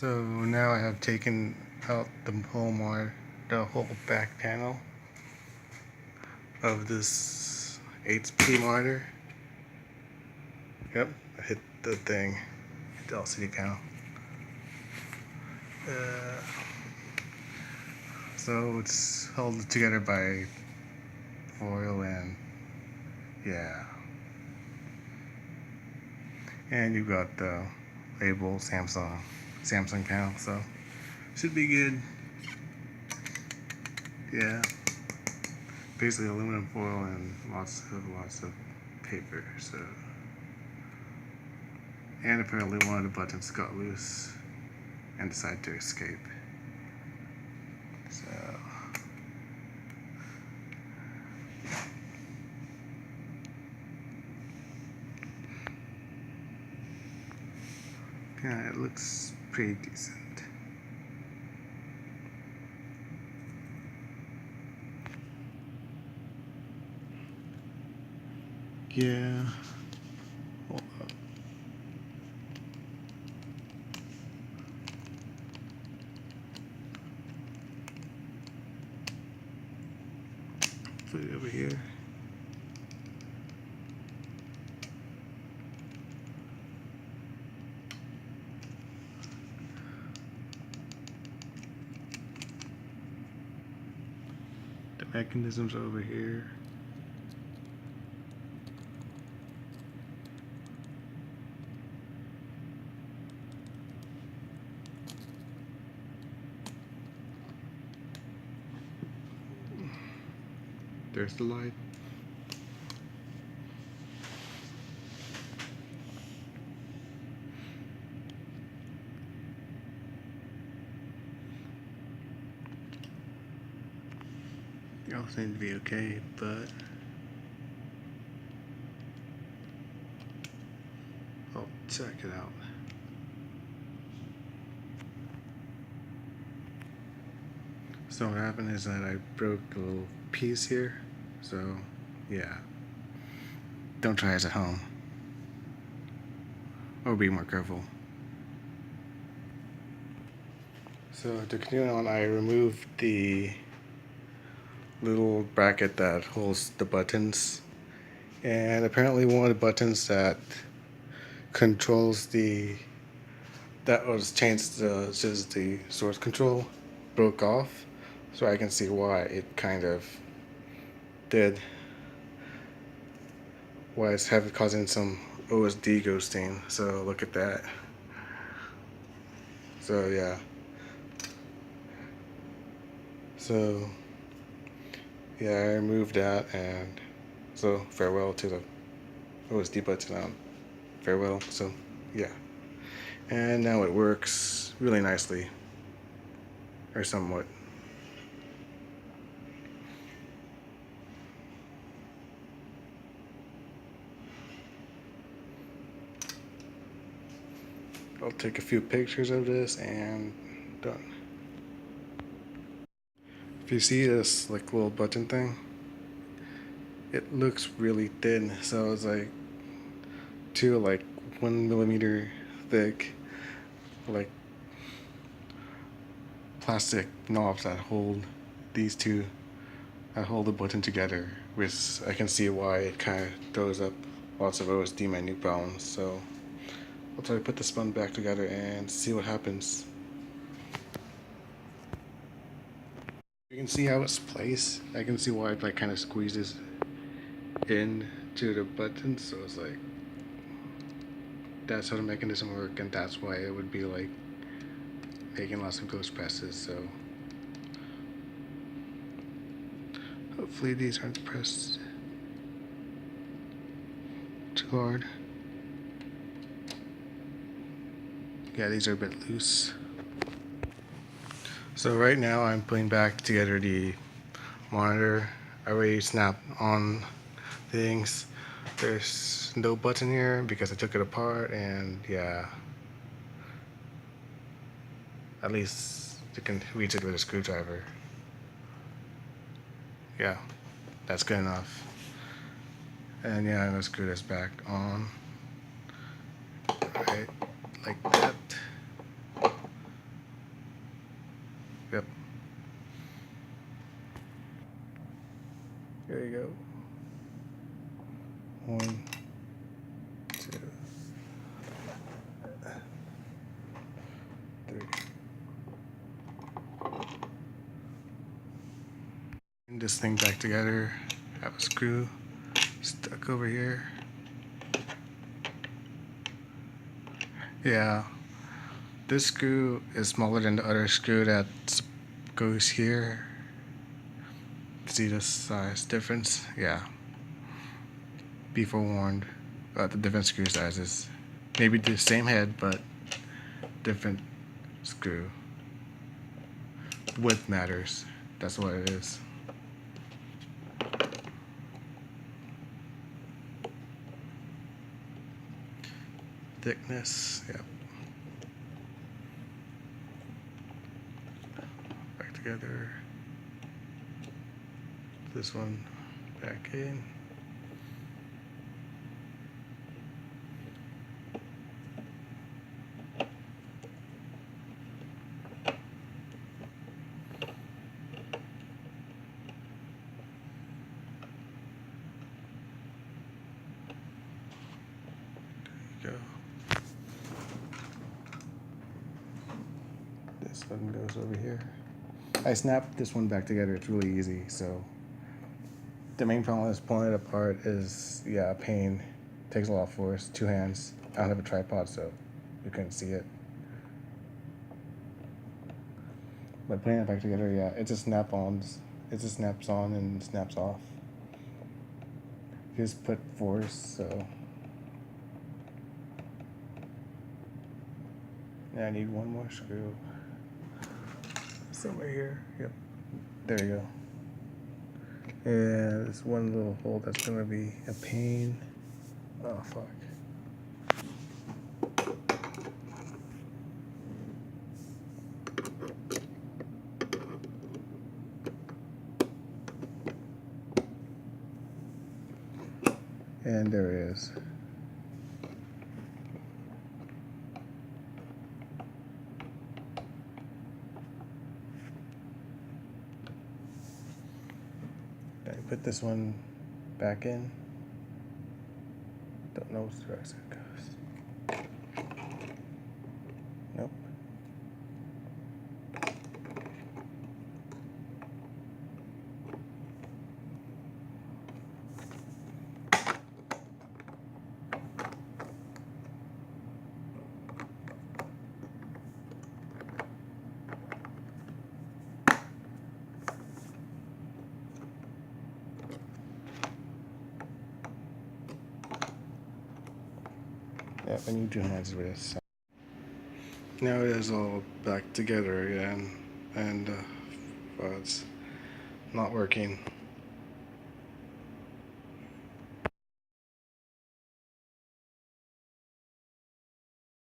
So now I have taken out the whole back panel of this HP monitor. Yep, I hit the thing, hit the LCD panel. So it's held together by foil and yeah. And you've got the label Samsung panel, so should be good. Yeah. Basically aluminum foil and lots of paper. So, and apparently one of the buttons got loose and decided to escape. So yeah, it looks pretty decent. Yeah. Hold up. Put it over here. The mechanism's over here. There's the light. They all seem to be okay, but I'll check it out. So what happened is that I broke a little piece here. So yeah, don't try this at home, or be more careful. So to continue on, I removed the little bracket that holds the buttons, and apparently one of the buttons that controls that was changed to the source control broke off, so I can see why it kind of did, why it's causing some OSD ghosting. So look at that. So yeah, so yeah, I removed that, and so farewell to the OSD button. Farewell. So yeah, and now it works really nicely, or somewhat. I'll take a few pictures of this and done. If you see this like little button thing, it looks really thin, so it's like like 1 millimeter thick, like plastic knobs that hold these two, that hold the button together, which I can see why it kind of throws up lots of OSD menu problems. So I'll try to put this button back together and see what happens. You can see how it's placed. I can see why it like kind of squeezes into the button, so it's like that's how the mechanism works, and that's why it would be like making lots of ghost presses. So hopefully these aren't pressed too hard. Yeah, these are a bit loose. So right now I'm putting back together the monitor. I already snapped on things. There's no button here because I took it apart, and yeah, at least you can reach it with a screwdriver. Yeah, that's good enough. And yeah, I'm gonna screw this back on. Alright, like that. this thing back together. Have a screw stuck over here. Yeah, this screw is smaller than the other screw that goes here. See the size difference? Yeah. Be forewarned about the different screw sizes. Maybe the same head, but different screw. Width matters. That's what it is. Thickness, yep. Back together. This one back in. There you go. This one goes over here. I snapped this one back together. It's really easy. So the main problem is pulling it apart is, yeah, a pain. Takes a lot of force. 2 hands. I don't have a tripod, so you couldn't see it. But putting it back together, yeah, it just snap-ons. It just snaps on and snaps off. You just put force, so. Yeah, I need one more screw. Somewhere here. Yep. There you go. And this one little hole that's gonna be a pain. Oh fuck. And there it is. I put this one back in. Don't know which direction it goes. Nope. Yep, I need 2 hands for this. Now it is all back together again, and it's not working.